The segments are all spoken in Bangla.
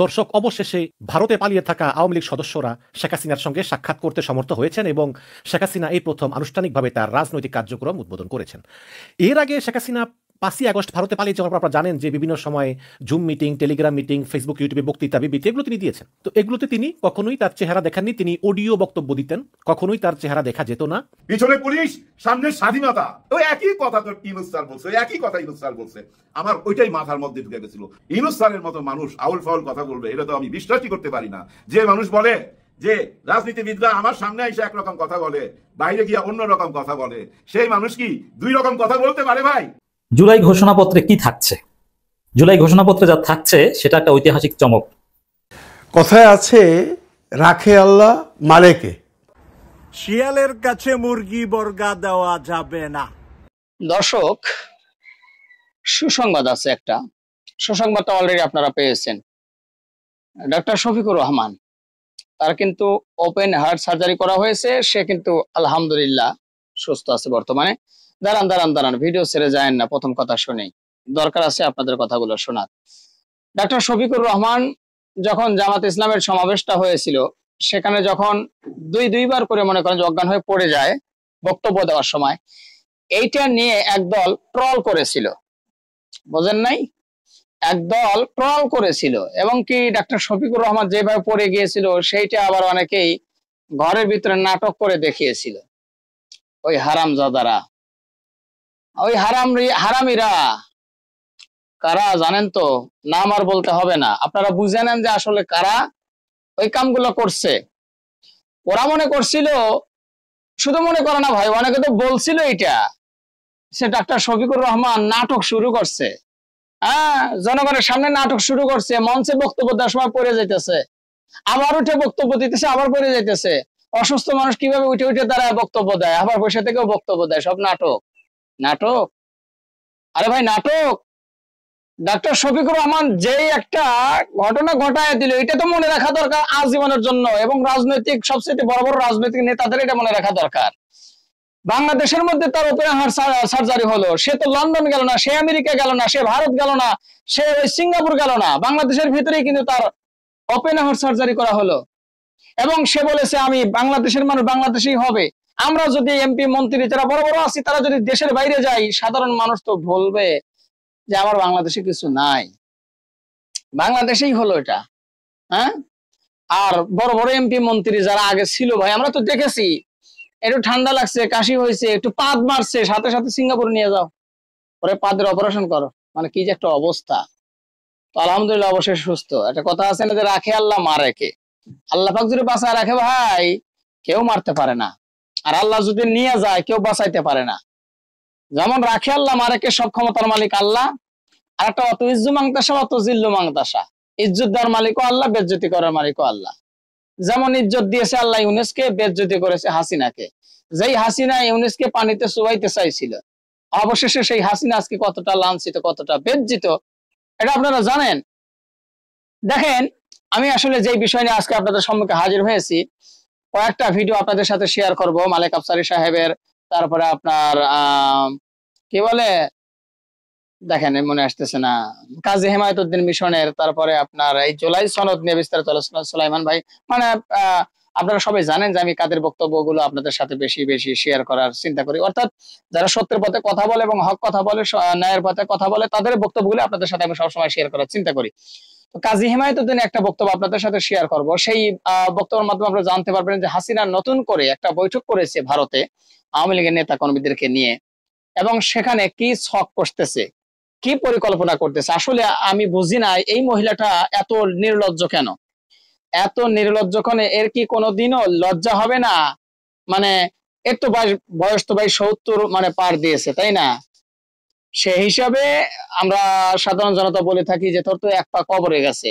দর্শক, অবশেষে ভারতে পালিয়ে থাকা আওয়ামী লীগ সদস্যরা শেখ হাসিনার সঙ্গে সাক্ষাৎ করতে সমর্থ হয়েছেন এবং শেখ হাসিনা এই প্রথম আনুষ্ঠানিকভাবে তার রাজনৈতিক কার্যক্রম উদ্বোধন করেছেন। এর আগে শেখ হাসিনা ৫ই আগস্ট ভারতে পালিয়ে যাওয়ার পর আপনারা জানেন যে বিভিন্ন সময়ে zoom meeting, Telegram meeting, Facebook, ইউটিউবে বক্তৃতা, বিবৃতি এগুলো তিনি দিয়েছেন। তো এগুলোতে তিনি কখনোই তার চেহারা দেখাননি, তিনি অডিও বক্তব্য দিতেন, কখনোই তার চেহারা দেখা যেত না। পিছনে পুলিশ, সামনে স্বাধীনতা, ওই একই কথা তো ইউনূস স্যার বলছে, একই কথা ইউনূস স্যার বলছে। আমার ওইটাই মাথার মধ্যে ঢুকে গেছিল, ইউনূস স্যারের মতো মানুষ আউল ফাউল কথা বলবে, এটা তো আমি বিশ্বাসই করতে পারি না। যে মানুষ বলে যে রাজনীতিবিদরা আমার সামনে এসে একরকম কথা বলে, বাইরে গিয়া অন্য রকম কথা বলে, সেই মানুষ কি দুই রকম কথা বলতে পারে ভাই? জুলাই ঘোষণাপত্রে কি থাকছে? জুলাই ঘোষণাপত্রে যা থাকছে সেটা একটা ঐতিহাসিক চমক। কথায় আছে, রাখে আল্লাহ মারেকে। শিয়ালের কাছে মুরগি বর্গা দেওয়া যাবে না। দর্শক, সুসংবাদ আছে একটা। সুসংবাদটা অলরেডি আপনারা পেয়েছেন। ডক্টর শফিকুর রহমান, তার কিন্তু ওপেন হার্ট সার্জারি করা হয়েছে। সে কিন্তু আলহামদুলিল্লাহ সুস্থ আছে বর্তমানে। দাঁড়ান, ভিডিও ছেড়ে যায় না, প্রথম কথা শুনেই দরকার আছে আপনাদের কথাগুলো শোনার। ডক্টর শফিকুর রহমান যখন জামাত ইসলামের সমাবেশটা হয়েছিল, সেখানে যখন দুইবার করে মনে করেন অজ্ঞান হয়ে পড়ে যায় বক্তব্য দেওয়ার সময়, এইটা নিয়ে একদল ট্রল করেছিল, বোঝেন নাই? একদল ট্রল করেছিল এবং কি ডক্টর শফিকুর রহমান যেভাবে পড়ে গিয়েছিল সেইটা আবার অনেকেই ঘরের ভিতরে নাটক করে দেখিয়েছিল। ওই হারামজাদারা, ওই হারামিরা কারা জানেন তো? নাম আর বলতে হবে না, আপনারা বুঝে নেন যে আসলে কারা ওই কামগুলো করছে। ওরা মনে করছিল, শুধু মনে করে না ভাই, অনেকে তো বলছিল এটা সে ডাক্তার শফিকুর রহমান নাটক শুরু করছে। হ্যাঁ, জনগণের সামনে নাটক শুরু করছে, মঞ্চে বক্তব্য দেওয়ার সময় পড়ে যাইতেছে, আবার উঠে বক্তব্য দিতেছে, আবার পড়ে যাইতেছে। অসুস্থ মানুষ কিভাবে উঠে দাঁড়ায় বক্তব্য দেয়, আবার বসে থেকেও বক্তব্য দেয়, সব নাটক। নাটক, আরে ভাই নাটক। ডাক্তার শফিকুর রহমান যেই একটা ঘটনা ঘটায় দিল, এটা তো মনে রাখা দরকার আজীবনের জন্য, এবং রাজনৈতিক সবচেয়ে বড় বড় রাজনৈতিক নেতাদের এটা মনে রাখা দরকার। বাংলাদেশের মধ্যে তার ওপেন হার্ট সার্জারি হলো, সে তো লন্ডন গেল না, সে আমেরিকা গেল না, সে ভারত গেল না, সে ওই সিঙ্গাপুর গেল না, বাংলাদেশের ভিতরেই কিন্তু তার ওপেন হার্ট সার্জারি করা হলো। এবং সে বলেছে আমি বাংলাদেশের মানুষ বাংলাদেশেই হবে। আমরা যদি এমপি মন্ত্রী যারা বড় বড় আছি, তারা যদি দেশের বাইরে যাই, সাধারণ মানুষ তো বলবে যে আমার বাংলাদেশে কিছু নাই, বাংলাদেশেই হলো এটা। হ্যাঁ, আর বড় বড় এমপি মন্ত্রী যারা আগে ছিল ভাই, আমরা তো দেখেছি, একটু ঠান্ডা লাগছে, কাশি হয়েছে, একটু পাদ মারছে, সাথে সাথে সিঙ্গাপুর নিয়ে যাও, পরে পাদের অপারেশন করো। মানে কি যে একটা অবস্থা। তো আলহামদুলিল্লাহ অবশ্যই সুস্থ। একটা কথা আছে না যে রাখে আল্লাহ মারেকে। আল্লাহ পাক যদি বাঁচায় রাখে ভাই, কেউ মারতে পারে না, আর আল্লাহ যদি নিয়ে যায় কেউ বাঁচাইতে পারে না। যেমন রাখে আল্লাহ মারেকে, সব ক্ষমতার মালিক আল্লাহ। আর একটা অত ইজ্জু মাংতাসা অত জিল্লু মাংতাসা, ইজ্জত দেওয়ার মালিকও আল্লাহ, বেজ্জতি করার মালিকও আল্লাহ। যেমন ইজ্জত দিয়েছে আল্লাহ ইউনূসকে, বেজ্জতি করেছে হাসিনাকে। যেই হাসিনা ইউনূসকে পানিতে চুবাইতে চাইছিল, অবশেষে সেই হাসিনা আজকে কতটা লাঞ্ছিত, কতটা বেজ্জিত, এটা আপনারা জানেন। দেখেন, আমি আসলে যে বিষয় নিয়ে আজকে আপনাদের সম্মুখে হাজির হয়েছি, কয়েকটা ভিডিও আপনাদের সাথে শেয়ার করব। মালেক আফসারী সাহেবের, তারপরে আপনার কি বলে, দেখেন মনে আসতেছে না, কাজী হেমায়েতুদ্দিন মিশনের, তারপরে আপনার এই জুলাই সনদ নিয়ে বিস্তারিত আলোচনা সুলাইমান ভাই। মানে আপনারা সবাই জানেন যে আমি কাদের বক্তব্যগুলো আপনাদের সাথে বেশি বেশি শেয়ার করার চিন্তা করি, অর্থাৎ যারা সত্যের পথে কথা বলে এবং হক কথা বলে, ন্যায়ের পথে কথা বলে, তাদের বক্তব্যগুলো আপনাদের সাথে আমি সবসময় শেয়ার করার চিন্তা করি। তো কাজী হেমায়েতুদ্দিন একটা বক্তব্য আপনাদের সাথে শেয়ার করব। সেই বক্তব্যের মাধ্যমে আপনারা জানতে পারবেন যে হাসিনা নতুন করে একটা বৈঠক করেছে ভারতে আওয়ামী লীগের নেতা কর্মীদেরকে নিয়ে, এবং সেখানে কি ছক কষতেছে, কি পরিকল্পনা করতেছে। আসলে আমি বুঝি না এই মহিলাটা এত নির্লজ্জ কেন, এত নির্লজ্জ কেন, এর কি কোনোদিনও লজ্জা হবে না? মানে এর তো বয়স তো ভাই 70 মানে পার দিয়েছে, তাই না? সে হিসাবে আমরা সাধারণ জনতা বলে থাকি যে তোর তো এক পা কবরে গেছে।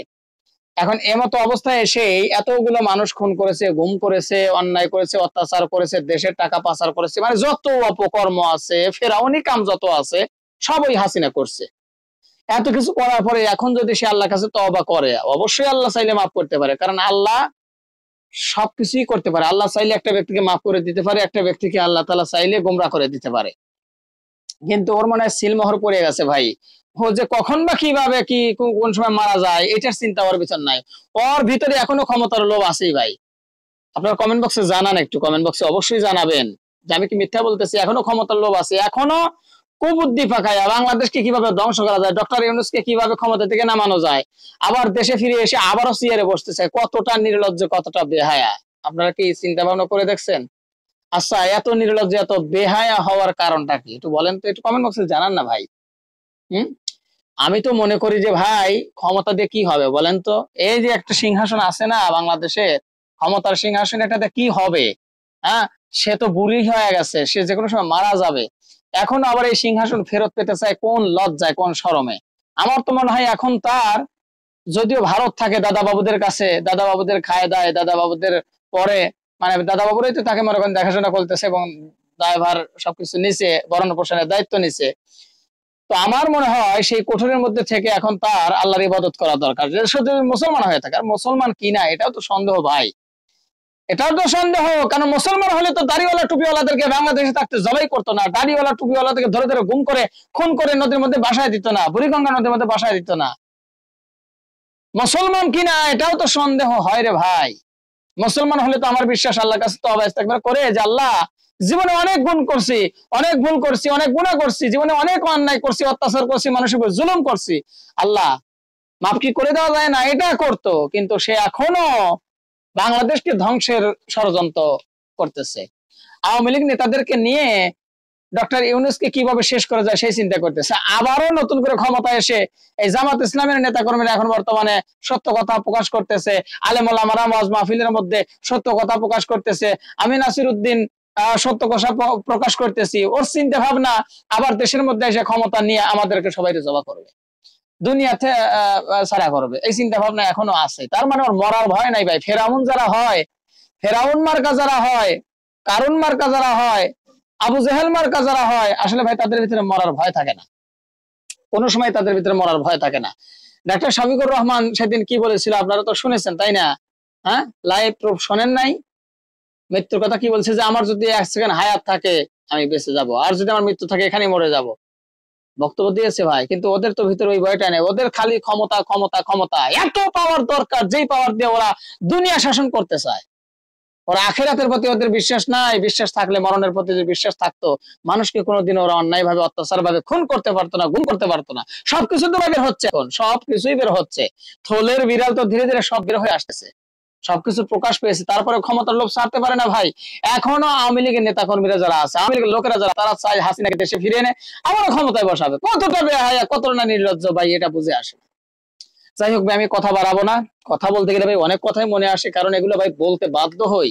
এখন এমতো অবস্থায় এসে এতগুলো মানুষ খুন করেছে, গুম করেছে, অন্যায় করেছে, অত্যাচার করেছে, দেশের টাকা পাচার করেছে, মানে যত অপকর্ম আছে, ফেরাউনি কাম যত আছে সব ওই হাসিনা করছে। এত কিছু করার পরে এখন যদি সে আল্লাহর কাছে তওবা করে, অবশ্যই আল্লাহ চাইলে মাফ করতে পারে, কারণ আল্লাহ সবকিছুই করতে পারে। আল্লাহ চাইলে একটা ব্যক্তিকে মাফ করে দিতে পারে, একটা ব্যক্তিকে আল্লাহ তাআলা চাইলে গোমরাহ করে দিতে পারে। কিন্তু ওর মনে হয় সিলমোহর পড়ে গেছে ভাই, ও যে কখন বা কিভাবে কি কোন সময় মারা যায় এটার চিন্তা ওর ভিতর নাই। ওর ভিতরে এখনো ক্ষমতার লোভ আছেই ভাই। আপনার কমেন্ট বক্সে জানান, একটু কমেন্ট বক্সে অবশ্যই জানাবেন যে আমি কি মিথ্যা বলতেছি। এখনো ক্ষমতার লোভ আছে, এখনো কুবুদ্ধি পাকায়া বাংলাদেশকে কিভাবে ধ্বংস করা যায়, ডক্টর ইউনূসকে কিভাবে ক্ষমতা থেকে নামানো যায়, আবার দেশে ফিরে এসে আবারও চেয়ারে বসতে চায়। কতটা নির্লজ্জ, কতটা বেহায়া, আপনারা কি চিন্তা ভাবনা করে দেখছেন? আচ্ছা, এত নির্লজ্জ এত বেহায়া হওয়ার কারণটা কি একটু বলেন তো, একটু কমেন্ট বক্সে জানান না ভাই। হুম, আমি তো মনে করি যে ভাই ক্ষমতা দিয়ে কি হবে বলেন তো? এই যে একটা সিংহাসন আছে না বাংলাদেশে, ক্ষমতার সিংহাসন, এটাতে কি হবে? হ্যাঁ, সে তো বুড়ি হয়ে গেছে, সে যে কোনো সময় মারা যাবে। এখন আবার এই সিংহাসন ফেরত পেতে চায় কোন লজ্জায়, কোন শরমে? আমার তো মনে হয় এখন তার, যদিও ভারত থাকে দাদা বাবুদের কাছে, দাদা বাবুদের খায় দায়, দাদা বাবুদের পরে, মানে দাদা বাবুরাই তো তাকে মনে করেন দেখাশোনা করতেছে এবং দায়ভার সবকিছু নিচে, ভরণ পোষণের দায়িত্ব নিচে। তো আমার মনে হয় সেই কোঠরের মধ্যে থেকে এখন তার আল্লাহর ইবাদত করা দরকার, যে শুধু মুসলমান হয়ে থাকে। আর মুসলমান কিনা এটাও তো সন্দেহ ভাই, এটাও তো সন্দেহ। কারণ মুসলমান হলে তো দাড়িওয়ালা টুপিওয়ালাদেরকে বাংলাদেশে থাকতে জবাই করতো না, দাড়িওয়ালা টুপিওয়ালাদেরকে ধরে ধরে গুম করে খুন করে নদীর মধ্যে বাসায় দিত না, বুড়িগঙ্গা নদীর মধ্যে বাসায় দিত না। মুসলমান কিনা এটাও তো সন্দেহ হয় রে ভাই। মুসলমান হলে তো আমার বিশ্বাস আল্লাহর কাছে তওবা ইস্তেগফার করে যে আল্লাহ, জীবনে অনেক গুণ করছি, অনেক ভুল করছি, অনেক গুনাহ করছি, জীবনে অনেক অন্যায় করছি, অত্যাচার করছি, মানুষের উপর জুলুম করছি, আল্লাহ মাফ কি করে দেওয়া যায় না? এটা করতো, কিন্তু সে এখনো বাংলাদেশকে ধ্বংসের ষড়যন্ত্র করতেছে। আওয়ামী লীগ নেতাদেরকে নিয়ে ডক্টর ইউনূসকে কিভাবে শেষ করা যায় সেই চিন্তা করতেছে। আবারও নতুন করে ক্ষমতায় এসে এই জামাত ইসলামের নেতা কর্মীরা এখন বর্তমানে সত্য কথা প্রকাশ করতেছে, আলেম ওলামারা ওয়াজ মাহফিলের মধ্যে সত্য কথা প্রকাশ করতেছে, আমি নাসির উদ্দিন সত্য কথা প্রকাশ করতেছি। ওর চিন্তা ভাবনা আবার দেশের মধ্যে এসে ক্ষমতা নিয়ে আমাদেরকে সবাই জবা করবে, দুনিয়াতে ছাড়া করবে, এই চিন্তা ভাবনা এখনো আছে। তার মানে ওর মরার ভয় নাই ভাই। ফেরাউন যারা হয়, ফেরাউন মার্কা যারা হয়, কারুন মার্কা যারা হয়, আবু জেহেল মার্কা যারা হয়, আসলে ভাই তাদের ভিতরে মরার ভয় থাকে না, কোনো সময় তাদের ভিতরে মরার ভয় থাকে না। ডাক্তার শফিকুর রহমান সেদিন কি বলেছিল আপনারা তো শুনেছেন তাই না? হ্যাঁ, লাইভ প্রুফ শোনেন নাই? মৃত্যুর কথা কি বলছে, যে আমার যদি 1 সেকেন্ড হায়াত থাকে আমি বেঁচে যাব, আর যদি আমার মৃত্যু থাকে এখানেই মরে যাব। বক্তব্য দিয়েছে ভাই, কিন্তু ওদের তো ভিতরে ওই ভয়টা নেই। ওদের খালি ক্ষমতা ক্ষমতা ক্ষমতা, এত পাওয়ার দরকার যেই পাওয়ার দিয়ে ওরা দুনিয়া শাসন করতে চায়। ওরা আখিরাতের প্রতি ওদের বিশ্বাস নাই। বিশ্বাস থাকলে, মরণের প্রতি যদি বিশ্বাস থাকতো, মানুষকে কোনোদিন ওরা অন্যায় ভাবে, অত্যাচার ভাবে খুন করতে পারতো না, গুম করতে পারতো না। সবকিছু তো বের হচ্ছে, এখন সবকিছুই বের হচ্ছে। থলের বিড়াল তো ধীরে ধীরে সব বের হয়ে আসতেছে, সবকিছু প্রকাশ পেয়েছে, তারপরে ক্ষমতার লোভ ছাড়তে পারে না ভাই। এখনো আওয়ামী লীগের নেতা কর্মীরা যারা আছে, আওয়ামী লীগের লোকেরা যারা, তারা চায় হাসিনাকে দেশে ফিরে এনে আবারও ক্ষমতায় বসাবে। কতটা বেহায়া, কতটা না নির্লজ্জ ভাই, এটা বুঝে আসে না। যাই হোক ভাই, আমি কথা বাড়াবো না। কথা বলতে গেলে ভাই অনেক কথাই মনে আসে, কারণ এগুলো ভাই বলতে বাধ্য হই।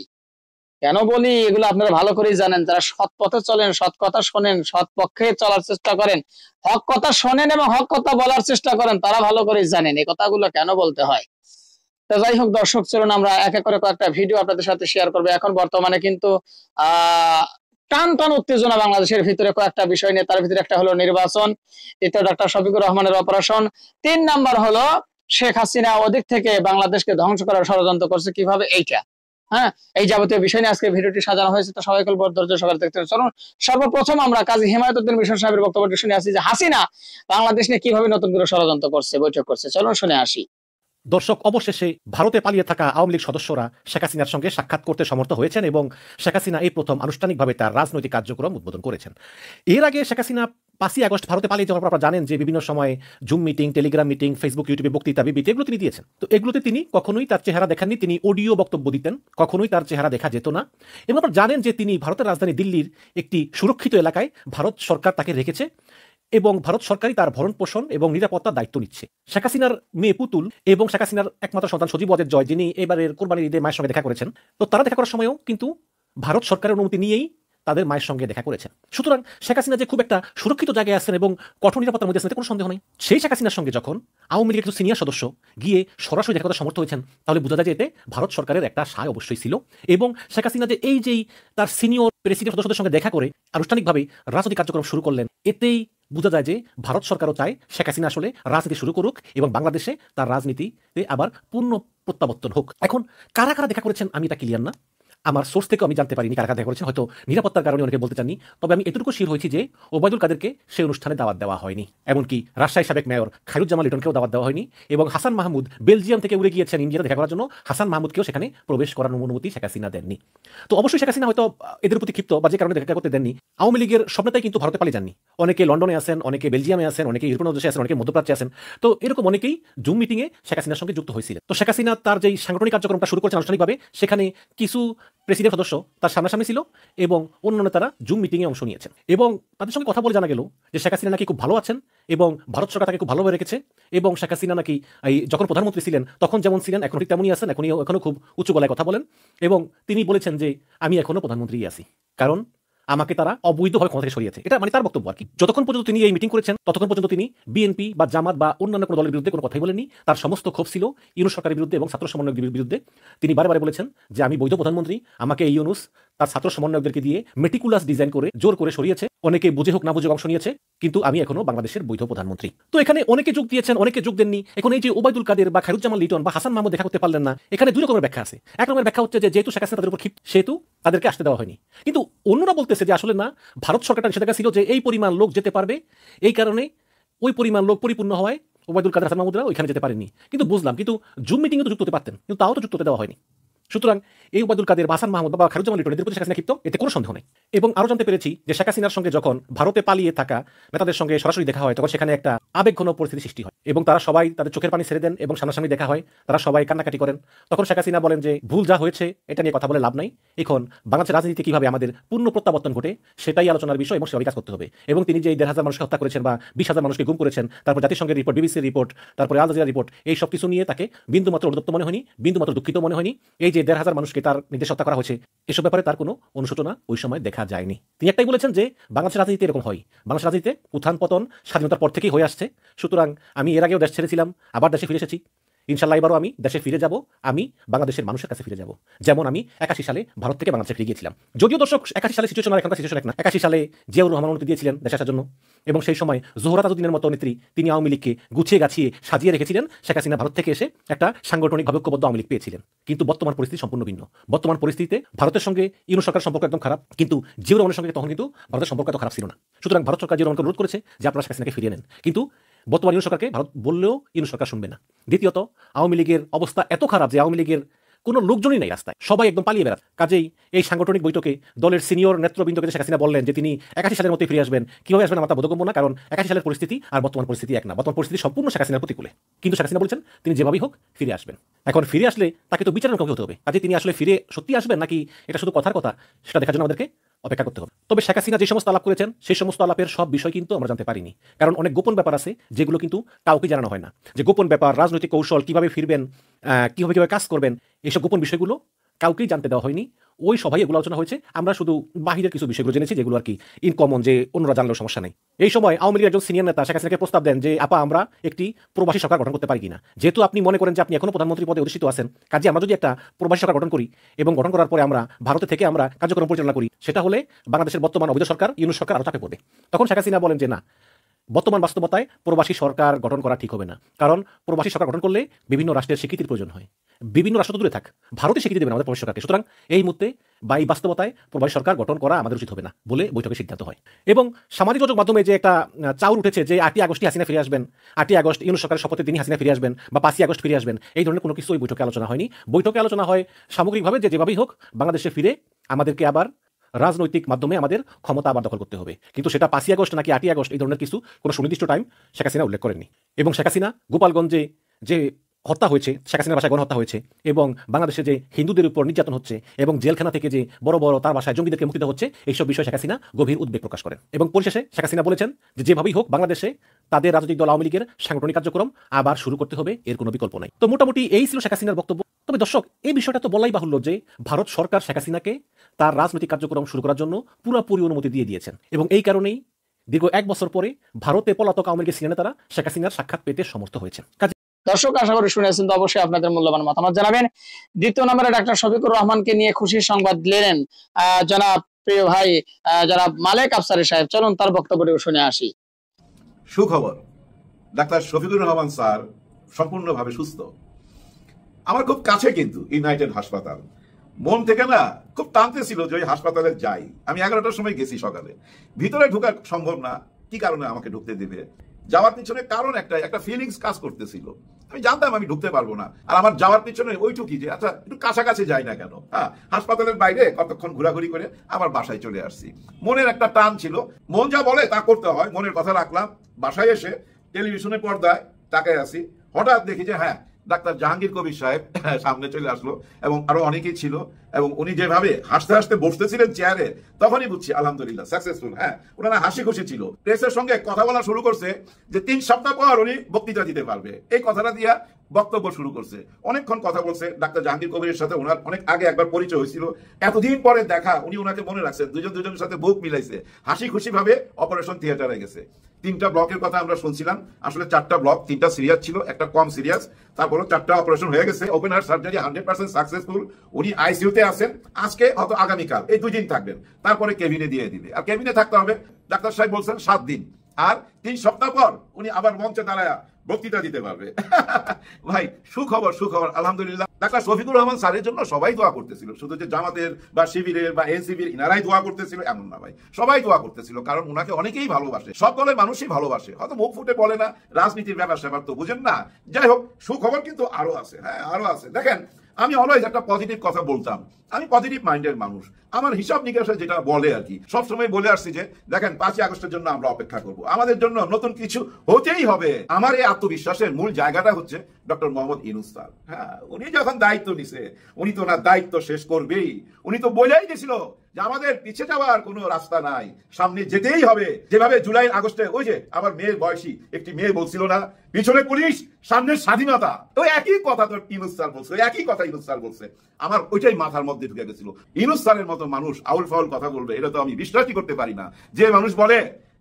কেন বলি এগুলো আপনারা ভালো করেই জানেন, যারা সৎ পথে চলেন, সৎ কথা শোনেন, সৎ পক্ষে চলার চেষ্টা করেন, হক কথা শোনেন এবং হক কথা বলার চেষ্টা করেন, তারা ভালো করেই জানেন এই কথাগুলো কেন বলতে হয়। তো যাই হোক দর্শক, চলুন আমরা এক এক করে কয়েকটা ভিডিও আপনাদের সাথে শেয়ার করবো। এখন বর্তমানে কিন্তু টান টান উত্তেজনা বাংলাদেশের ভিতরে কয়েকটা বিষয় নিয়ে। তার ভিতরে একটা হলো নির্বাচন, দ্বিতীয় ডাক্তার শফিকুর রহমানের অপারেশন, 3 নাম্বার হলো শেখ হাসিনা ওদিক থেকে বাংলাদেশকে ধ্বংস করার ষড়যন্ত্র করছে কিভাবে, এইটা। হ্যাঁ, এই যাবতীয় বিষয় নিয়ে আজকে ভিডিওটি সাজানো হয়েছে, তো সবাই বড় ধৈর্য সহকারে দেখতে চলুন। সর্বপ্রথম আমরা কাজী হিমায়তুদ্দিন মিশন সাহেবের বক্তব্যটি শুনে আসি, যে হাসিনা বাংলাদেশ নিয়ে কিভাবে নতুন করে ষড়যন্ত্র করছে, বৈঠক করছে। চলুন শুনে আসি। দর্শক, অবশেষে ভারতে পালিয়ে থাকা আওয়ামী লীগ সদস্যরা শেখ হাসিনার সঙ্গে সাক্ষাৎ করতে সমর্থ হয়েছেন এবং শেখ হাসিনা এই প্রথম আনুষ্ঠানিকভাবে তার রাজনৈতিক কার্যক্রম উদ্বোধন করেছেন। এর আগে শেখ হাসিনা 5ই আগস্ট ভারতে পালিয়ে যাওয়ার পর আপনারা জানেন যে বিভিন্ন সময় zoom meeting, Telegram meeting, Facebook, ইউটিউবে বক্তৃতা, বিবৃতি এগুলো তিনি দিয়েছেন। তো এগুলোতে তিনি কখনোই তার চেহারা দেখাননি, তিনি অডিও বক্তব্য দিতেন, কখনোই তার চেহারা দেখা যেত না। এবং আপনারা জানেন যে তিনি ভারতের রাজধানী দিল্লির একটি সুরক্ষিত এলাকায় ভারত সরকার তাকে রেখেছে এবং ভারত সরকারই তার ভরণ পোষণ এবং নিরাপত্তার দায়িত্ব নিচ্ছে। শেখ হাসিনার মেয়ে পুতুল এবং শেখ হাসিনার একমাত্র সন্তান সজীব ওয়াজেদ জয়, যিনি এবারের কোরবানির ঈদে মায়ের সঙ্গে দেখা করেছেন, তো তারা দেখা করার সময়ও কিন্তু ভারত সরকারের অনুমতি নিয়েই তাদের মায়ের সঙ্গে দেখা করেছেন। সুতরাং শেখ হাসিনা যে খুব একটা সুরক্ষিত জায়গায় আছেন এবং কঠোর নিরাপত্তার মধ্যে আছেন, কোনো সন্দেহ নেই। সেই শেখ হাসিনার সঙ্গে যখন আওয়ামী লীগের কিছু সিনিয়র সদস্য গিয়ে সরাসরি দেখা করতে সমর্থ হয়েছেন, তাহলে বোঝা যায় যে এতে ভারত সরকারের একটা সায় অবশ্যই ছিল। এবং শেখ হাসিনা যে এই যেই তার সিনিয়র প্রেসিডেন্ট সদস্যদের সঙ্গে দেখা করে আনুষ্ঠানিকভাবে রাজনৈতিক কার্যক্রম শুরু করলেন, এতেই বোঝা যায় যে ভারত সরকারও চায় শেখ হাসিনা আসলে রাজনীতি শুরু করুক এবং বাংলাদেশে তার রাজনীতিতে আবার পূর্ণ প্রত্যাবর্তন হোক। এখন কারা কারা দেখা করেছেন আমি এটা ক্লিয়ার না। আমার সোর্স থেকে আমি জানতে পারিনি কারা কারা দেখা করেছেন, হয়তো নিরাপত্তার কারণে অনেকে বলতে চাননি। তবে আমি এতটুকু শিওর হয়েছি যে ওবায়দুল কাদেরকে সেই অনুষ্ঠানে দাওয়াত দেওয়া হয়নি। এমনকি রাজশাহী সাবেক মেয়র খায়রুজ্জামান লিটনকেও দাওয়াত দেওয়া হয়নি, এবং হাসান মাহমুদ বেলজিয়াম থেকে উড়ে গিয়েছেন ইন্ডিয়াতে দেখা করার জন্য, হাসান মাহমুদকেও সেখানে প্রবেশ করার অনুমতি শেখ হাসিনা দেননি। তো অবশ্যই শেখ হাসিনা হয়তো এদের প্রতি ক্ষিপ্ত বা যে কারণে দেখা করতে দেননি। আওয়ামী লীগের সব নেতাই কিন্তু ভারতে পালিয়ে যাননি, অনেকে লন্ডনে আছেন, অনেকে বেলজিয়ামে আছেন, অনেকে ইউরোপীয় দেশে আছেন, অনেকে মধ্যপ্রাচ্যে আছেন। তো এরকম অনেকেই জুম মিটিংয়ে শেখ হাসিনার সঙ্গে যুক্ত হয়েছিলেন। তো শেখ হাসিনা তার যেই সাংগঠনিক কার্যক্রমটা শুরু করেছেন আনুষ্ঠানিকভাবে, সেখানে কিছু প্রেসিডেন্ট সদস্য তার সামনাসামনি ছিল এবং অন্য নেতারা জুম মিটিংয়ে অংশ নিয়েছেন, এবং তাদের সঙ্গে কথা বলে জানা গেল যে শেখ হাসিনা নাকি খুব ভালো আছেন এবং ভারত সরকার তাকে খুব ভালোভাবে রেখেছে, এবং শেখ হাসিনা নাকি যখন প্রধানমন্ত্রী ছিলেন তখন যেমন ছিলেন এখন ঠিক তেমনই আছেন, এখনো খুব উঁচু গলায় কথা বলেন, এবং তিনি বলেছেন যে আমি এখনো প্রধানমন্ত্রী আছি, কারণ আমাকে তারা অবৈধভাবে ক্ষমতা থেকে সরিয়েছে। এটা মানে তার বক্তব্য আর কি। যতক্ষণ পর্যন্ত তিনি এই মিটিং করেছেন ততক্ষণ পর্যন্ত তিনি বিএনপি বা জামাত বা অন্যান্য কোনো দলের বিরুদ্ধে কোনো কথাই বলেননি। তার সমস্ত ক্ষোভ ছিল ইউনূস সরকারের বিরুদ্ধে এবং ছাত্র সমন্বয়কদের বিরুদ্ধে। তিনি বারে বারে বলেছেন যে আমি বৈধ প্রধানমন্ত্রী, আমাকে এই ইউনূস তার ছাত্র সমন্বয়কদেরকে দিয়ে মেটিকুলাস ডিজাইন করে জোর করে সরিয়েছে, অনেকে বুঝে হোক না বুঝে অংশ নিয়েছে, কিন্তু আমি এখনো বাংলাদেশের বৈধ প্রধানমন্ত্রী। তো এখানে অনেকে যোগ দিয়েছেন, অনেকে যোগ দেননি। এখন এই যে ওবায়দুল কাদের বা খায়রুজ্জামান লিটন বা হাসান মাহমুদ দেখা করতে পারলেন না, এখানে দুই রকমের ব্যাখ্যা আছে। এক রকমের ব্যাখ্যা হচ্ছে যে যেহেতু শেখ হাসিনা তাদের উপর ক্ষিপ্ত সেহেতু তাদেরকে আসতে দেওয়া হয়নি, কিন্তু অন্যরা বলতেছে যে আসলে না, ভারত সরকারটা নিষেধাজ্ঞা ছিল যে এই পরিমাণ লোক যেতে পারবে, এই কারণে ওই পরিমাণ লোক পরিপূর্ণ হওয়ায় ওবায়দুল কাদের হাসান মাহমুদরা ওইখানে যেতে পারেননি। কিন্তু বুঝলাম, কিন্তু জুম মিটিংয়ে তো যুক্ত হতে পারতেন, কিন্তু তাও তো যুক্ত হতে দেওয়া হয়নি। সুতরাং এই ওবায়দুল কাদের, হাসান মাহমুদ বা খায়রুজ্জামান লিটন এদের প্রতি শেখ হাসিনা ক্ষিপ্ত, এতে কোনো সন্দেহ নেই। এবং আরও জানতে পেরেছি যে শেখ হাসিনার সঙ্গে যখন ভারতে পালিয়ে থাকা নেতাদের সঙ্গে সরাসরি দেখা হয় তখন সেখানে একটা আবেগঘন পরিস্থিতি সৃষ্টি হয়, এবং তারা সবাই তাদের চোখের পানি ছেড়ে দেন এবং সামনাসামনি দেখা হয়, তারা সবাই কান্নাকাটি করেন। তখন শেখ হাসিনা বলেন যে ভুল যা হয়েছে এটা নিয়ে কথা বলে লাভ নাই, এখন বাংলাদেশের রাজনীতিতে কিভাবে আমাদের পূর্ণ প্রত্যাবর্তন ঘটে সেটাই আলোচনার বিষয় এবং সেভাবে কাজ করতে হবে। এবং তিনি যে 1,500 মানুষকে হত্যা করেছেন বা 20,000 মানুষকে গুম করেছেন, তারপর জাতিসংঘের রিপোর্ট, বিবিসির রিপোর্ট, তারপরে আল জাজিরা রিপোর্ট, এই সব কিছু নিয়ে তাকে বিন্দুমাত্র অনুতপ্ত মনে হয়নি, বিন্দুমাত্র দুঃখিত মনে হয়নি। এই যে 1,500 মানুষকে তার নির্দেশ হত্যা করা হয়েছে, এসব ব্যাপারে তার কোনো অনুশোচনা ওই সময় দেখা যায়নি। তিনি একটাই বলেছেন যে বাংলাদেশের রাজনীতি এরকম হয়, বাংলাদেশের রাজনীতিতে উত্থান পতন স্বাধীনতার পর থেকেই হয়ে আসছে। সুতরাং আমি এর আগেও দেশ ছেড়েছিলাম, আবার দেশে ফিরে এসেছি, ইনশাল্লাহ এবারও আমি দেশে ফিরে যাব, আমি বাংলাদেশের মানুষের কাছে ফিরে যাব, যেমন আমি 81 সালে ভারত থেকে বাংলাদেশে ফিরে গিয়েছিলাম। যদিও দর্শক 81 সালে সিচুয়েশন আর এখনকার সিচুয়েশন এক না। 81 সালে জিয়াউর রহমান অনুমতি দিয়েছিলেন দেশে আসার জন্য, এবং সেই সময় জোহরা তাজউদ্দিনের মতো নেত্রী তিনি আওয়ামী লীগকে গুছিয়ে গাছিয়ে সাজিয়ে রেখেছিলেন। শেখ হাসিনা ভারত থেকে এসে একটা সাংগঠনিকভাবে ঐক্যবদ্ধ আওয়ামী লীগ পেয়েছিলেন। কিন্তু বর্তমান পরিস্থিতি সম্পূর্ণ ভিন্ন। বর্তমান পরিস্থিতিতে ভারতের সঙ্গে ইউনূস সরকার সম্পর্ক একদম খারাপ, কিন্তু জিয়াউর রহমানের সঙ্গে তখন কিন্তু ভারতের সম্পর্ক এত খারাপ ছিল না। সুতরাং ভারত সরকার জিয়াউর রহমানকে অনুরোধ করেছে যে আপনারা শেখ হাসিনাকে ফিরিয়ে নেন, কিন্তু বর্তমান ইউনূস সরকারকে ভারত বললেও ইউনূস সরকার শুনবে না। দ্বিতীয়ত, আওয়ামী লীগের অবস্থা এত খারাপ যে আওয়ামী লীগের কোনো লোকজনই নাই রাস্তায়, সবাই একদম পালিয়ে বেড়াচ্ছে। কাজেই এই সাংগঠনিক বৈঠকে দলের সিনিয়র নেতৃবৃন্দকে শেখ হাসিনা বললেন যে তিনি 81 সালের মধ্যে ফিরে আসবেন। কীভাবে আসবেন আমার তা বোধগম্য না, কারণ 81 সালের পরিস্থিতি আর বর্তমান পরিস্থিতি এক না। বর্তমান পরিস্থিতি সম্পূর্ণ শেখ হাসিনার প্রতিকূলে, কিন্তু শেখ হাসিনা বলছেন তিনি যেভাবেই হোক ফিরে আসবেন। এখন ফিরে আসলে তাকে তো বিচারের মুখোমুখি হতে হবে। কাজে তিনি আসলে ফিরে সত্যি আসবেন নাকি এটা শুধু কথার কথা, সেটা দেখার জন্য আমাদেরকে অপেক্ষা করতে হবে। তবে শেখ হাসিনা যে সমস্ত আলাপ করেছেন সেই সমস্ত আলাপের সব বিষয় কিন্তু আমরা জানতে পারিনি, কারণ অনেক গোপন ব্যাপার আছে যেগুলো কিন্তু কাউকে জানানো হয় না। যে গোপন ব্যাপার, রাজনৈতিক কৌশল, কিভাবে ফিরবেন, কিভাবে কাজ করবেন, এইসব গোপন বিষয়গুলো কাউকেই জানতে দেওয়া হয়নি। ওই সভায় এগুলো আলোচনা হয়েছে, আমরা শুধু বাহিরের কিছু বিষয়গুলো জেনেছি যেগুলো আর কি ইনকমন, যে অন্যরা জানলেও সমস্যা নেই। এই সময় আওয়ামী লীগের একজন সিনিয়র নেতা শেখ হাসিনাকে প্রস্তাব দেন যে আপা আমরা একটি প্রবাসী সরকার গঠন করতে পারি কিনা, যেহেতু আপনি মনে করেন যে আপনি এখনো প্রধানমন্ত্রী পদে অধিষ্ঠিত আছেন, কাজে আমরা যদি একটা প্রবাসী সরকার গঠন করি এবং গঠন করার পরে আমরা ভারতে থেকে আমরা কার্যক্রম পরিচালনা করি, সেটা হলে বাংলাদেশের বর্তমান অবৈধ সরকার ইউনূস সরকার আরো চাপে পড়বে। তখন শেখ হাসিনা বলেন যে না, বর্তমান বাস্তবতায় প্রবাসী সরকার গঠন করা ঠিক হবে না, কারণ প্রবাসী সরকার গঠন করলে বিভিন্ন রাষ্ট্রের স্বীকৃতির প্রয়োজন হয়, বিভিন্ন রাষ্ট্র দূরে থাক, ভারতে স্বীকৃতি দেবে না আমাদের প্রবাসী সরকারকে। সুতরাং এই মুহূর্তে বা এই বাস্তবতায় প্রবাসী সরকার গঠন করা আমাদের উচিত হবে না বলে বৈঠকে সিদ্ধান্ত হয়। এবং সামাজিক যোগাযোগ মাধ্যমে যে একটা চাউর উঠেছে যে 8ই আগস্টই হাসিনা ফিরে আসবেন, 8ই আগস্ট ইউনূস সরকারের শপথে তিনি হাসিনা ফিরে আসবেন বা 5ই আগস্ট ফিরে আসবেন, এই ধরনের কোনো কিছু ওই বৈঠকে আলোচনা হয়নি। বৈঠকে আলোচনা হয় সামগ্রিকভাবে যে যেভাবেই হোক বাংলাদেশে ফিরে আমাদেরকে আবার রাজনৈতিক মাধ্যমে আমাদের ক্ষমতা আবার দখল করতে হবে, কিন্তু সেটা 5ই আগস্ট নাকি 8ই আগস্ট এই ধরনের কিছু কোনো সুনির্দিষ্ট টাইম শেখ হাসিনা উল্লেখ করেননি। এবং শেখ হাসিনা গোপালগঞ্জে যে হত্যা হয়েছে, শেখ হাসিনার বাসায় গণহত্যা হয়েছে, এবং বাংলাদেশে যে হিন্দুদের উপর নির্যাতন হচ্ছে এবং জেলখানা থেকে যে বড় বড় তার বাসায় জঙ্গিদেরকে মুক্তি দেওয়া হচ্ছে, এইসব বিষয়ে শেখ হাসিনা গভীর উদ্বেগ প্রকাশ করেন। এবং পরিশেষে শেখ হাসিনা বলেছেন যে যেভাবেই হোক বাংলাদেশে তাদের রাজনৈতিক দল আওয়ামী লীগের সাংগঠনিক কার্যক্রম আবার শুরু করতে হবে, এর কোনো বিকল্প নাই। তো মোটামুটি এই ছিল শেখ হাসিনার বক্তব্য। তবে দর্শক, এই বিষয়টা তো বলাই বাহুল্য যে ভারত সরকার শেখ হাসিনাকে তার রাজনৈতিক কার্যক্রম শুরু করার জন্য পুরোপুরি অনুমতি দিয়ে দিয়েছেন, এবং এই কারণেই দীর্ঘ 1 বছর পরে ভারতে পলাতক আওয়ামী লীগের সিনিয়র নেতারা শেখ হাসিনার সাক্ষাৎ পেতে সমর্থ হয়েছেন। দর্শক, আশা করি শুনেছেন, তো অবশ্যই আপনাদের মূল্যবান মতামত জানাবেন। দ্বিতীয় নম্বরে ডাক্তার শফিকুর রহমানকে নিয়ে খুশির সংবাদ দিলেন জনাব প্রিয় ভাই জনাব মালেক আফসারী সাহেব। চলুন তার বক্তব্যটি শুনে আসি। সুখবর, ডাক্তার শফিকুর রহমান স্যার সম্পূর্ণভাবে সুস্থ। আমার খুব কাছে কিন্তু ইউনাইটেড হাসপাতাল, মন থেকে না খুব টানতে ছিল যে ওই হাসপাতালে যাই। আমি 11টার সময় গেছি সকালে, ভিতরে ঢোকা সম্ভব না, কি কারণে আমাকে ঢুকতে দেবে? যাওয়ার পিছনে কারণ একটা ফিলিংস কাজ করতেছিল। আমি জানতাম আমি ঢুকতে পারবো না, আর আমার যাওয়ার পিছনে ওইটুকুই যে আচ্ছা একটু কাছাকাছি যাই না কেন। হ্যাঁ, হাসপাতালের বাইরে কতক্ষণ ঘোরাঘুরি করে আবার বাসায় চলে আসছি। মনের একটা টান ছিল, মন যা বলে তা করতে হয়, মনের কথা রাখলাম। বাসায় এসে টেলিভিশনের পর্দায় তাকায় আছি, হঠাৎ দেখি যে হ্যাঁ ডাক্তার জাহাঙ্গীর কবির সাহেব সামনে চলে আসলো এবং আরো অনেকেই ছিল, এবং উনি যেভাবে হাসতে হাসতে বসতেছিলেন চেয়ারে, তখনই বুঝছি আলহামদুলিল্লাহ সাকসেসফুল। হ্যাঁ, ওনারা হাসি খুশি ছিল। প্রেসের সঙ্গে কথা বলা শুরু করছে যে 3 সপ্তাহ পর উনি বক্তৃতা দিতে পারবে, এই কথাটা দিয়া বক্তব্য শুরু করছে। অনেকক্ষণ কথা বলছে ডাক্তার জাহাঙ্গীর কবিরের সাথে। ওনার অনেক আগে একবার পরিচয় হয়েছিল, এতদিন পরে দেখা, উনি ওনাকে মনে রাখছেন, দুজনের সাথে বুক মিলাইছে, হাসি খুশি ভাবে অপারেশন থিয়েটারে গেছে। 3টা ব্লকের কথা আমরা শুনছিলাম, আসলে 4টা ব্লক, 3টা সিরিয়াস ছিল, একটা কম সিরিয়াস, তারপরে 4টা অপারেশন হয়ে গেছে। Open heart surgery 100% successful. উনি আইসিইউতে আছেন, আজকে হয়তো আগামীকাল, এই 2 দিন থাকবেন, তারপরে কেবিনে দিয়ে দিবে। আর কেবিনে থাকতে হবে, ডাক্তার সাহেব বলছেন 7 দিন, আর 3 সপ্তাহ পর উনি আবার মঞ্চে দাঁড়ায় বক্তৃতা দিতে পারবে। ভাই সুখবর, সুখবর, আলহামদুলিল্লাহ। ডাক্তার শফিকুর রহমান স্যারের জন্য সবাই দোয়া করতেছিল, শুধু যে জামাতের বা শিবিরের বা এনসিপির ইনারাই দোয়া করতেছিল এমন না ভাই, সবাই দোয়া করতেছিল, কারণ উনাকে অনেকেই ভালোবাসে, সব দলের মানুষই ভালোবাসে, হয়তো মুখ ফুটে বলে না, রাজনীতির ব্যাপার স্যাপার তো বুঝেন না। যাই হোক, সুখবর কিন্তু আরো আছে। হ্যাঁ, আরো আছে। দেখেন, আমি অলওয়েজ একটা পজিটিভ কথা বলতাম, আমি পজিটিভ মাইন্ডের মানুষ, আমার হিসাব নিকাশে যেটা বলে আর কি, সবসময় বলে আসছি যে দেখেন 5ই আগস্টের জন্য আমরা অপেক্ষা করব, আমাদের জন্য নতুন কিছু হতেই হবে। আমার এই আত্মবিশ্বাসের মূল জায়গাটা হচ্ছে ডক্টর মোহাম্মদ ইউনূস স্যার। হ্যাঁ, উনি যখন দায়িত্ব নিছে, উনি তো ওনার দায়িত্ব শেষ করবেই। উনি তো বলেই গেছিল যে আমাদের পিছিয়ে যাওয়ার কোনো রাস্তা নাই, সামনে যেতেই হবে। যেভাবে জুলাই আগস্টে ওই যে আমার মেয়ের বয়সী একটি মেয়ে বলছিল না, পিছনে পুলিশ সামনে স্বাধীনতা, তো একই কথা তো ইউনূস স্যার বলছে, একই কথা ইউনূস স্যার বলছে। আমার ওইটাই মাথার মধ্যে ঢুকে গেছিল, ইউনূস স্যারের মতো মানুষ আউল ফাউল কথা বলবে, এটা তো আমি বিশ্বাসই করতে পারি না। যে মানুষ বলে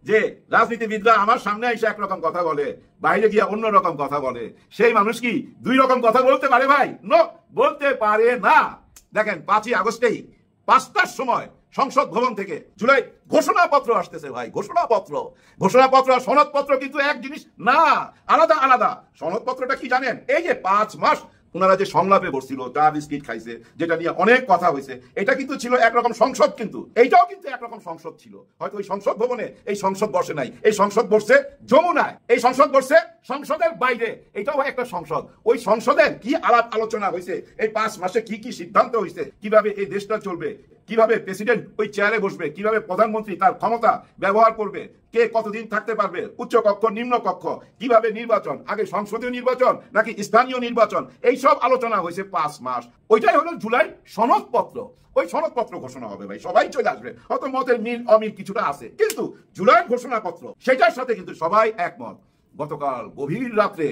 যে রাজনীতিবিদরা আমার সামনে এসে একরকম কথা বলে, বাইরে গিয়ে অন্য রকম কথা বলে, সেই মানুষ কি 2 রকম কথা বলতে পারে ভাই? নো, বলতে পারে না। দেখেন 5ই আগস্টেই 5টার সময় সংসদ ভবন থেকে জুলাই ঘোষণাপত্র আসতেছে ভাই, ঘোষণাপত্র আর সনদপত্র কিন্তু এক জিনিস না, আলাদা আলাদা। সনদপত্রটা কি জানেন? এই যে 5 মাস ওনারা যে সংলাপে বসছিল, চা বিস্কিট খাইছে, যেটা নিয়ে অনেক কথা হয়েছে, এটা কিন্তু ছিল একরকম সংসদ, কিন্তু এইটাও কিন্তু একরকম সংসদ ছিল। হয়তো ওই সংসদ ভবনে এই সংসদ বসে নাই, এই সংসদ বসছে যমুনায়, এই সংসদ বসছে সংসদের বাইরে, এটাও একটা সংসদ। ওই সংসদের কি আলাপ আলোচনা হয়েছে, এই 5 মাসে কি কি সিদ্ধান্ত হয়েছে, কিভাবে এই দেশটা চলবে, কিভাবে প্রেসিডেন্ট ওই চেয়ারে বসবে, কিভাবে প্রধানমন্ত্রী তার ক্ষমতা ব্যবহার করবে, কে কতদিন থাকতে পারবে, উচ্চ কক্ষ নিম্ন কক্ষ, কিভাবে নির্বাচন, আগে সংসদীয় নির্বাচন নাকি স্থানীয় নির্বাচন, এইসব আলোচনা হয়েছে 5 মাস। ওইটাই হলো জুলাই সনদপত্র। ওই সনদপত্র ঘোষণা হবে ভাই, সবাই চলে আসবে, হয়তো মতের মিল অমিল কিছুটা আছে, কিন্তু জুলাই ঘোষণাপত্র সেটার সাথে কিন্তু সবাই একমত। গতকাল গভীর রাত্রে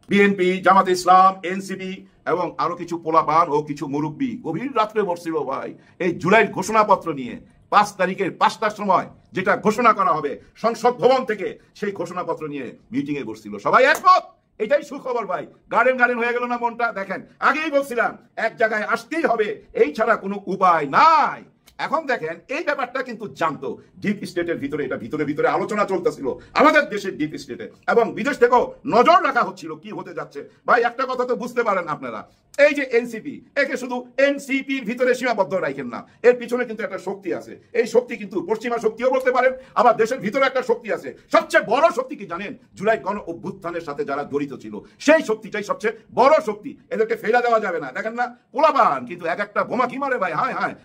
বিএনপি, জামাতে ইসলাম, এনসিপি এবং আরো কিছু পোলাপান ও কিছু মুরব্বী গভীর রাত্রে বসছিল ভাই এই জুলাইয়ের ঘোষণাপত্র নিয়ে। 5 তারিখের 5টার সময় যেটা ঘোষণা করা হবে সংসদ ভবন থেকে, সেই ঘোষণাপত্র নিয়ে মিটিং এ বসছিল, সবাই একমত। এটাই সুখবর ভাই, গার্ডেন হয়ে গেল না মনটা? দেখেন, আগেই বলছিলাম এক জায়গায় আসতেই হবে, এই ছাড়া কোনো উপায় নাই। এখন দেখেন, এই ব্যাপারটা কিন্তু জানতো ডিপ স্টেটের ভিতরে, এটা ভিতরে আলোচনা চলতেছিল আমাদের দেশের ডিপ স্টেটে, এবং বিদেশ থেকেও নজর রাখা হচ্ছিল কি হতে যাচ্ছে। ভাই একটা কথা তো বুঝতে পারেন আপনারা, এই যে এনসিপি, একে শুধু এনসিপির ভিতরে সীমাবদ্ধ রাখেন না, এর পিছনে কিন্তু একটা শক্তি আছে। এই শক্তি কিন্তু পশ্চিমা শক্তিও বলতে পারেন, আবার দেশের ভিতরে একটা শক্তি আছে। সবচেয়ে বড় শক্তি কি জানেন? জুলাই গণ অভ্যুত্থানের সাথে যারা জড়িত ছিল, সেই শক্তিটাই সবচেয়ে বড় শক্তি, এদেরকে ফেলা দেওয়া যাবে না। দেখেন না, পোলাপান কিন্তু এক একটা বোমা কি মারে ভাই, হায় হায়,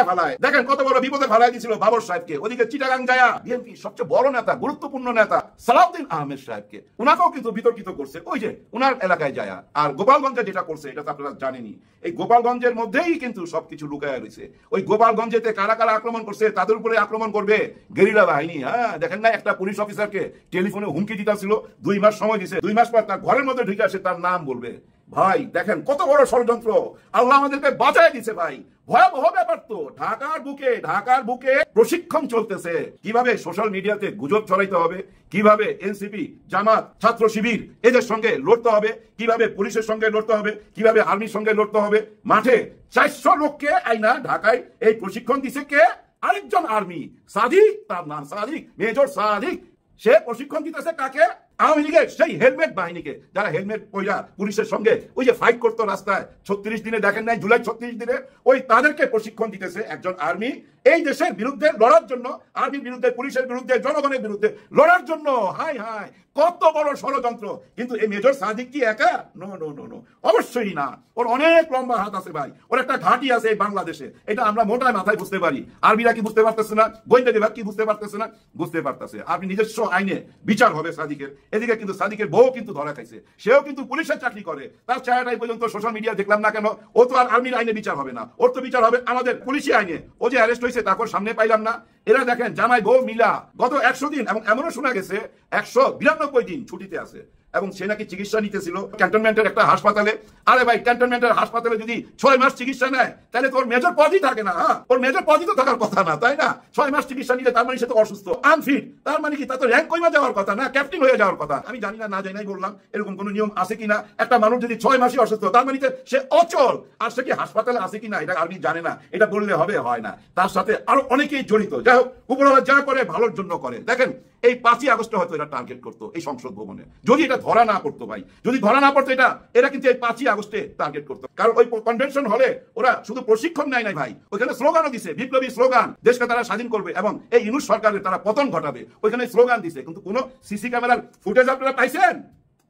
ফালায়। দেখেন কত বড় বিপদে ফালাই দিয়েছিল বাবর সাহেবকে। ওদিকে চিটাগাং যায়া বিএনপি সবচেয়ে বড় নেতা, গুরুত্বপূর্ণ নেতা সালাউদ্দিন আহমেদ সাহেবকে, উনাকেও কিন্তু বিতর্কিত করছে ওই যে উনার এলাকায় যায়া। আর গোপালগঞ্জে যেটা করছে, এটা তো আপনারা জানেনই, এই গোপালগঞ্জের মধ্যেই কিন্তু সবকিছু লুকায় রয়েছে। ওই গোপালগঞ্জেতে কারা কারা আক্রমণ করছে, তাদের উপরে আক্রমণ করবে গেরিলা বাহিনী। হ্যাঁ, দেখেন না, একটা পুলিশ অফিসারকে টেলিফোনে হুমকি দিতেছিল, 2 মাস সময় দিছে, 2 মাস পর তার ঘরের মধ্যে ঢুকে আসে, তার নাম বলবে। ভাই দেখেন কত বড় ষড়যন্ত্র, আল্লাহ আমাদেরকে বাঁচায় দিছে ভাই। ভয়াবহ ব্যাপার তো। ঢাকার বুকে প্রশিক্ষণ চলতেছে, কিভাবে সোশ্যাল মিডিয়াতে গুজব ছড়াইতে হবে, কিভাবে এনসিপি, জামাত, ছাত্র শিবির এদের সঙ্গে লড়তে হবে, কিভাবে পুলিশের সঙ্গে লড়তে হবে, কিভাবে আর্মির সঙ্গে লড়তে হবে। মাঠে 400 লোককে আইনা ঢাকায় এই প্রশিক্ষণ দিছে কে? আরেকজন আর্মি, সাদিক, তার নাম সাদিক, মেজর সাদিক। সে প্রশিক্ষণ দিতেছে কাকে? আওয়ামী লীগের সেই হেলমেট বাহিনীকে, যারা হেলমেট পয়লা পুলিশের সঙ্গে ওই যে ফাইট করতো রাস্তায় 36 দিনে, দেখেন নাই জুলাই 36 দিনে, ওই তাদেরকে প্রশিক্ষণ দিতেছে একজন আর্মি এই দেশের বিরুদ্ধে লড়ার জন্য, আর্মির বিরুদ্ধে, পুলিশের বিরুদ্ধে, জনগণের বিরুদ্ধে লড়ার জন্য। হাই হাই, কত বড় ষড়যন্ত্র! কিন্তু এই মেজর সাদিক কি একা? নো নো নো নো, অবশ্যই না। ওর অনেক লম্বা হাত আছে ভাই, ওর একটা ঘাঁটি আছে এই বাংলাদেশে, এটা আমরা মোটায় মাথায় বুঝতে পারি। আর্মিরা কি বুঝতে পারতেছে না? গোয়েন্দা বিভাগ কি বুঝতে পারতেছে না? বুঝতে পারতেছে। আপনি নিজস্ব আইনে বিচার হবে সাদিকের। এদিকে কিন্তু সাদিকের বউ কিন্তু ধরা খাইছে, সেও কিন্তু পুলিশের চাকরি করে, তার চেহারাটাই পর্যন্ত সোশ্যাল মিডিয়া দেখলাম না কেন। ও তো আর আর্মির আইনে বিচার হবে না, ওর তো বিচার হবে আমাদের পুলিশি আইনে। ও যে অ্যারেস্ট হয়েছে তাকে সামনে পাইলাম না। এরা দেখেন জামাই বউ মিলা গত 100 দিন, এবং এমনও শোনা গেছে 192 দিন ছুটিতে আছে, এবং সে নাকি চিকিৎসা নিতেছিল ক্যান্টনমেন্টের একটা হাসপাতালে। আরে ভাই, ক্যান্টনমেন্টের হাসপাতালে যদি 6 মাস চিকিৎসা নেয় তাহলে তোর মেজর পদই থাকে না। ওর মেজর পদই তো থাকার কথা না, তাই না? 6 মাস চিকিৎসা নিলে তার মানে সে তো অসুস্থ, আনফিট। তার মানে কি তার তো র্যাঙ্ক কমে যাওয়ার কথা না, ক্যাপ্টেন হয়ে যাওয়ার কথা। আমি জানি না, না জানি নাই বললাম, এরকম কোন নিয়ম আছে কিনা। একটা মানুষ যদি 6 মাসই অসুস্থ, তার মানে সে অচল, আর সে কি হাসপাতালে আছে কিনা এটা আর্মি জানে না। এটা বললে হবে, হয় না। তার সাথে আরো অনেকেই জড়িত। যাই হোক, উপরওয়ালা যা করে ভালোর জন্য করে। দেখেন এই 5ই আগস্ট হয়তো এটা টার্গেট করতো এই সংসদ ভবনে, যদি এটা ধরা না পড়তো ভাই, যদি ধরা না পড়তো এরা কিন্তু এই 5ই আগস্টে টার্গেট করতো। কারণ ওই কনভেনশন হলে ওরা শুধু প্রশিক্ষণ নেয় নাই ভাই, ওইখানে স্লোগানও দিছে, বিপ্লবী স্লোগান, দেশকে তারা স্বাধীন করবে এবং এই ইউনূস সরকারের তারা পতন ঘটাবে, ওইখানে স্লোগান দিছে। কিন্তু কোনো সিসি ক্যামেরার ফুটেজ আপনারা পাইছেন?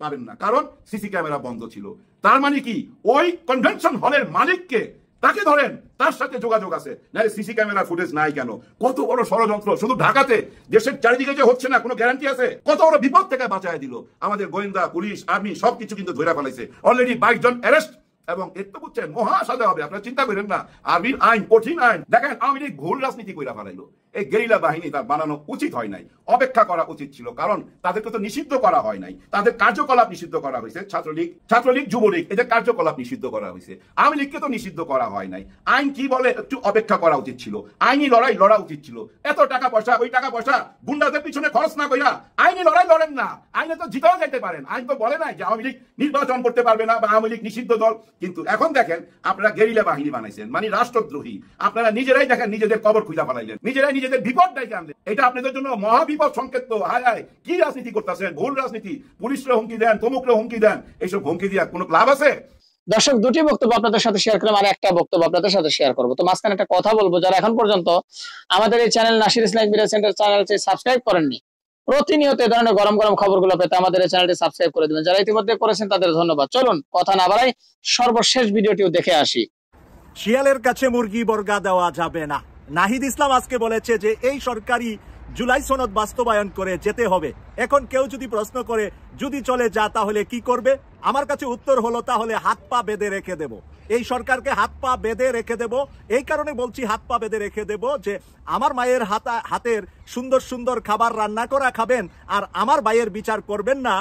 পাবেন না, কারণ সিসি ক্যামেরা বন্ধ ছিল। তার মানে কি ওই কনভেনশন হলের মালিককে, তাকে ধরেন, তার সাথে যোগাযোগ আছে, নাহলে সিসি ক্যামেরা ফুটেজ নাই কেন? কত বড় ষড়যন্ত্র! শুধু ঢাকাতে, দেশের চারিদিকে যে হচ্ছে না কোনো গ্যারান্টি আছে? কত বড় বিপদ থেকে বাঁচায় দিল আমাদের গোয়েন্দা, পুলিশ, আর্মি সবকিছু কিন্তু ধরে ফেলাইছে। অলরেডি 22 জন অ্যারেস্ট, এবং এর তো বুঝছেন মহা সাজা হবে। আপনারা চিন্তা করেন না, আর্মির আইন কঠিন আইন। দেখেন আওয়ামী লীগ ভুল রাজনীতি কইরা ফেলাইলো। এই গেরিলা বাহিনী তার বানানো উচিত হয় নাই, অপেক্ষা করা উচিত ছিল, কারণ তাদেরকে তো নিষিদ্ধ করা হয় নাই, তাদের কার্যকলাপ নিষিদ্ধ করা হয়েছে। ছাত্রলীগ, যুবলীগ, এদের কার্যকলাপ নিষিদ্ধ করা হয়েছে। আওয়ামী লীগকে তো নিষিদ্ধ করা হয় নাই। আইন কি বলে একটু অপেক্ষা করা উচিত ছিল, আইনি লড়াই লড়া উচিত ছিল। এত টাকা পয়সা, ওই টাকা পয়সা গুন্ডাদের পিছনে খরচ না কইরা আইনি লড়াই লড়েন না। আইনে তো জিতেও যেতে পারেন। আইন তো বলে নাই যে আওয়ামী লীগ নির্বাচন করতে পারবে না বা আওয়ামী লীগ নিষিদ্ধ দল। কিন্তু এখন দেখেন আপনারা গেরিলা বাহিনী বানাইছেন, মানে রাষ্ট্রদ্রোহী। আপনারা নিজেরাই দেখেন নিজেদের কবর খুঁজা ফেলাইলেন, নিজেরাই নিজেদের বিপদ ডাইকে আনলেন। এটা আপনাদের জন্য মহাবিপদ সংকেত। তো হায় হায়, কি রাজনীতি করতেছেন? ভুল রাজনীতি। পুলিশরা হুমকি দেন, তমুকরা হুমকি দেন, এইসব হুমকি দিয়া কোনো লাভ আছে? দর্শক, দুটি বক্তব্য আপনাদের সাথে শেয়ার করলাম, আর একটা বক্তব্য আপনাদের সাথে শেয়ার করবো। তো মাঝখানে একটা কথা বলবো, যারা এখন পর্যন্ত আমাদের এই channel Nasir Islamic media centre চ্যানেলটি সাবস্ক্রাইব করেননি, প্রতিনিয়ত এই ধরনের গরম গরম খবরগুলো পেতে আমাদের এই চ্যানেলটি সাবস্ক্রাইব করে দিবেন। যারা ইতিমধ্যে করেছেন তাদের ধন্যবাদ। চলুন কথা না বাড়াই, সর্বশেষ ভিডিওটিও দেখে আসি। শিয়ালের কাছে মুরগি বর্গা দেওয়া যাবে না। নাহিদ ইসলাম আজকে বলেছে যে এই সরকারি জুলাই সনদ বাস্তবায়ন করে যেতে হবে। এখন কেউ যদি প্রশ্ন করে যদি চলে যা তাহলে কি করবে, আমার কাছে উত্তর হলো তাহলে হাত পা বেঁধে রেখে দেব। এই সরকারকে হাত পা বেঁধে রেখে দেব। এই কারণে বলছি হাত পা বেঁধে রেখে দেব যে আমার মায়ের হাতের সুন্দর সুন্দর খাবার রান্না করা খাবেন, আর আমার ভাইয়ের বিচার করবেন না,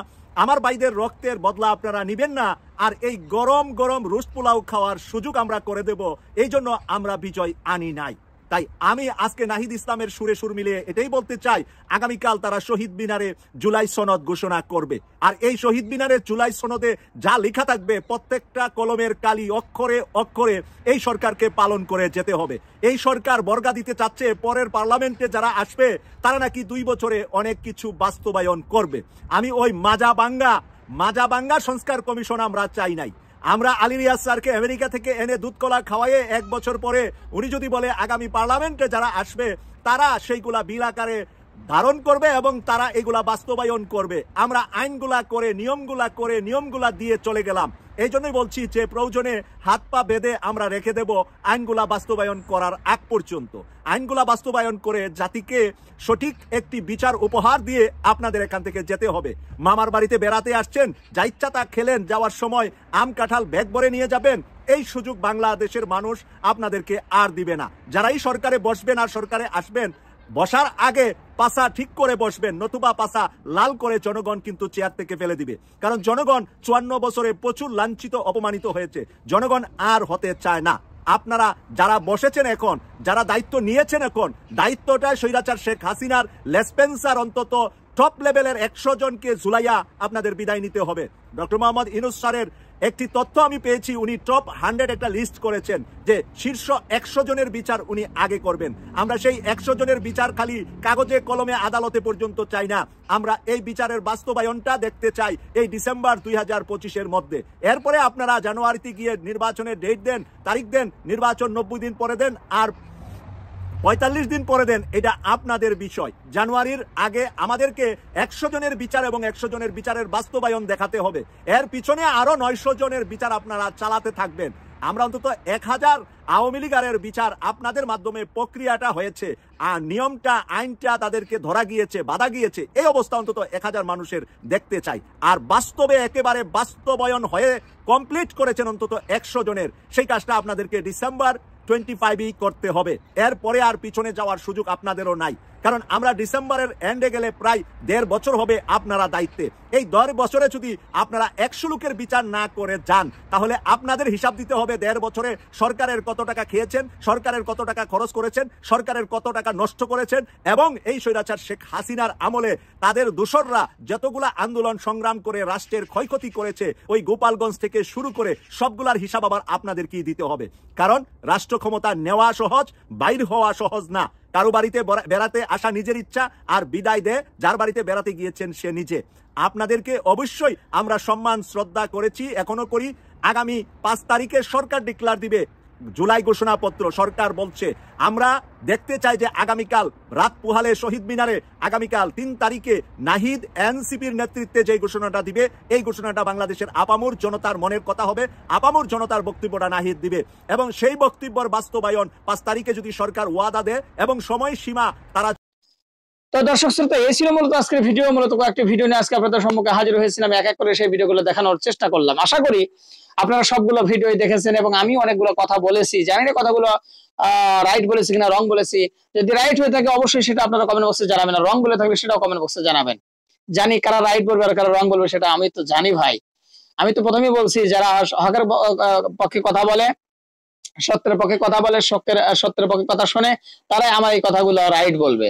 আমার ভাইদের রক্তের বদলা আপনারা নিবেন না, আর এই গরম গরম রোস্ট পোলাও খাওয়ার সুযোগ আমরা করে দেব। এই জন্য আমরা বিজয় আনি নাই। তাই আমি আজকে নাহিদ ইসলামের সুরে সুর মিলিয়ে এটাই বলতে চাই, আগামীকাল তারা শহীদ মিনারে জুলাই সনদ ঘোষণা করবে। আর এই শহীদ মিনারে জুলাই সনদে যা লেখা থাকবে প্রত্যেকটা কলমের কালি অক্ষরে অক্ষরে এই সরকারকে পালন করে যেতে হবে। এই সরকার বর্গা দিতে চাচ্ছে পরের পার্লামেন্টে যারা আসবে তারা নাকি 2 বছরে অনেক কিছু বাস্তবায়ন করবে। আমি ওই মাজা বাঙ্গা সংস্কার কমিশন আমরা চাই নাই। আমরা আলী রিয়াজ স্যারকে আমেরিকা থেকে এনে দুধ কলা খাওয়াইয়ে 1 বছর পরে উনি যদি বলে আগামী পার্লামেন্টে যারা আসবে তারা সেইগুলা বিল আকারে ধারণ করবে এবং তারা এগুলা বাস্তবায়ন করবে, আমরা আইনগুলা করে নিয়মগুলা দিয়ে চলে গেলাম। এই জন্যই বলছি যে প্রয়োজনে হাত পা বেঁধে আমরা রেখে দেব আইনগুলা বাস্তবায়ন করার আগ পর্যন্ত। আইনগুলা বাস্তবায়ন করে জাতিকে সঠিক একটি বিচার উপহার দিয়ে আপনাদের এখান থেকে যেতে হবে। মামার বাড়িতে বেড়াতে আসছেন, যা ইচ্ছা তা খেলেন, যাওয়ার সময় আম কাঁঠাল ব্যাগ ভরে নিয়ে যাবেন, এই সুযোগ বাংলাদেশের মানুষ আপনাদেরকে আর দিবে না। যারা এই সরকারে বসবেন আর সরকারে আসবেন, বসার আগে পাশা ঠিক করে বসবেন, নতুবা পাশা লাল করে জনগণ কিন্তু চেয়ার থেকে ফেলে দিবে। কারণ জনগণ 54 বছরে প্রচুর লাঞ্ছিত অপমানিত হয়েছে, জনগণ আর হতে চায় না। আপনারা যারা বসেছেন এখন, যারা দায়িত্ব নিয়েছেন এখন, দায়িত্বটা স্বৈরাচার শেখ হাসিনার লেসপেন্সার অন্তত টপ লেভেলের 100 জনকে ঝুলাইয়া আপনাদের বিদায় নিতে হবে। ডক্টর মোহাম্মদ ইউনূস স্যারের একটি তথ্য আমি পেয়েছি, উনি টপ 100 একটা লিস্ট করেছেন যে শীর্ষ 100 জনের বিচার উনি আগে করবেন। আমরা সেই 100 জনের বিচার খালি কাগজে কলমে আদালতে পর্যন্ত চাই না, আমরা এই বিচারের বাস্তবায়নটা দেখতে চাই এই ডিসেম্বর 2025-এর মধ্যে। এরপরে আপনারা জানুয়ারিতে গিয়ে নির্বাচনের ডেট দেন, তারিখ দেন, নির্বাচন 90 দিন পরে দেন আর 45 দিন পরে দেন, এটা আপনাদের বিষয়। জানুয়ারির আগে আমাদেরকে 100 জনের বিচার এবং 100 জনের বিচারের বাস্তবায়ন দেখাতে হবে। এর পিছনে আরো 900 জনের বিচার আপনারা চালাতে থাকবেন। আমরা অন্তত 1000 আওয়ামী লীগের বিচার আপনাদের মাধ্যমে প্রক্রিয়াটা হয়েছে, আর নিয়মটা আইনটা তাদেরকে ধরা গিয়েছে, বাধা গিয়েছে, এই অবস্থা অন্তত 1000 মানুষের দেখতে চাই। আর বাস্তবে একেবারে বাস্তবায়ন হয়ে কমপ্লিট করেছেন অন্তত 100 জনের, সেই কাজটা আপনাদেরকে ডিসেম্বর 25 করতে হবে। এরপরে আর পিছনে যাওয়ার সুযোগ আপনাদেরও নাই, কারণ আমরা ডিসেম্বরের এন্ডে গেলে প্রায় 1.5 বছর হবে আপনারা দায়িত্বে। এই 1.5 বছরে যদি আপনারা 100 লোকের বিচার না করে যান, তাহলে আপনাদের হিসাব দিতে হবে 1.5 বছরে সরকারের কত টাকা খেয়েছেন, সরকারের কত টাকা খরচ করেছেন, সরকারের কত টাকা নষ্ট করেছেন, এবং এই স্বৈরাচার শেখ হাসিনার আমলে তাদের দোসররা যতগুলা আন্দোলন সংগ্রাম করে রাষ্ট্রের ক্ষয়ক্ষতি করেছে, ওই গোপালগঞ্জ থেকে শুরু করে সবগুলার হিসাব আবার আপনাদেরকেই দিতে হবে। কারণ রাষ্ট্র ক্ষমতা নেওয়া সহজ, বাইর হওয়া সহজ না। কারো বাড়িতে বেড়াতে আসা নিজের ইচ্ছা, আর বিদায় দেয় যার বাড়িতে বেড়াতে গিয়েছেন সে নিজে। আপনাদেরকে অবশ্যই আমরা সম্মান শ্রদ্ধা করেছি, এখনো করি। আগামী 5 তারিখে সরকার ডিক্লার দিবে জুলাই ঘোষণাপত্র। সরকার বলছে আমরা দেখতে চাই যে আগামীকাল রাত পোহালে শহীদ মিনারে আগামীকাল 3 তারিখে নাহিদ এনসিপির নেতৃত্বে যে ঘোষণাটা দিবে, এই ঘোষণাটা বাংলাদেশের আপামর জনতার মনের কথা হবে, আপামর জনতার বক্তব্যটা নাহিদ দিবে, এবং সেই বক্তব্যের বাস্তবায়ন 5 তারিখে যদি সরকার ওয়াদা দেয় এবং সময়সীমা তারা। তো দর্শক শ্রোতা, এই ছিল মূলত আজকের ভিডিও। মূলত কয়েকটি ভিডিও নিয়ে আজকে আপনাদের সম্মুখে হাজির হয়েছিলাম, এক এক করে সেই ভিডিওগুলো দেখানোর চেষ্টা করলাম। আশা করি আপনারা সবগুলো ভিডিও দেখেছেন এবং আমি অনেকগুলো কথা বলেছি, জানি না কথাগুলো রাইট বলেছি কিনা, রং বলেছি। যদি রাইট হয়ে থাকে অবশ্যই সেটা আপনারা কমেন্ট বক্সে জানাবেন, আর রং বলে থাকলে সেটাও কমেন্ট বক্সে জানাবেন। জানি কারা রাইট বলবে আর কারা রং বলবে, সেটা আমি তো জানি ভাই। আমি তো প্রথমেই বলছি, যারা হকের পক্ষে কথা বলে, সত্যের পক্ষে কথা বলে, সত্যের পক্ষে কথা শোনে, তারাই আমার এই কথাগুলো রাইট বলবে,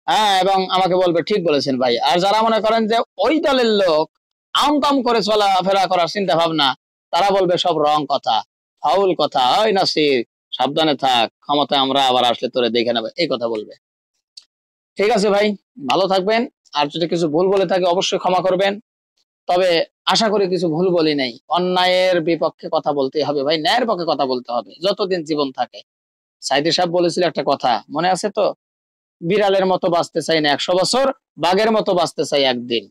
হ্যাঁ, এবং আমাকে বলবে ঠিক বলেছেন ভাই। আর যারা মনে করেন যে ওই দলের লোক, আমকাম করে চলাফেরা করার চিন্তা ভাবনা, তারা বলবে সব রং কথা, ফাউল কথা, ওই নাসির সাবধানে থাক, ক্ষমতায় আমরা আবার আসলে তোরে দেখে নেবে, এই কথা বলবে। ঠিক আছে ভাই, ভালো থাকবেন। আর যদি কিছু ভুল বলে থাকে অবশ্যই ক্ষমা করবেন, তবে আশা করি কিছু ভুল বলি নাই। অন্যায়ের বিপক্ষে কথা বলতে হবে ভাই, ন্যায়ের পক্ষে কথা বলতে হবে যতদিন জীবন থাকে। সাইদি সাহেব বলেছিল একটা কথা, মনে আছে তো? বিড়ালের মতো বাঁচতে চাই না 100 বছর, বাঘের মতো বাঁচতে চাই একদিন।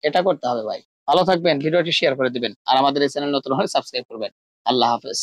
এটা করতে হবে ভাই। ভালো থাকবেন, ভিডিওটি শেয়ার করে দিবেন, আর আমাদের এই চ্যানেল নতুন হলে সাবস্ক্রাইব করবেন। আল্লাহ হাফেজ।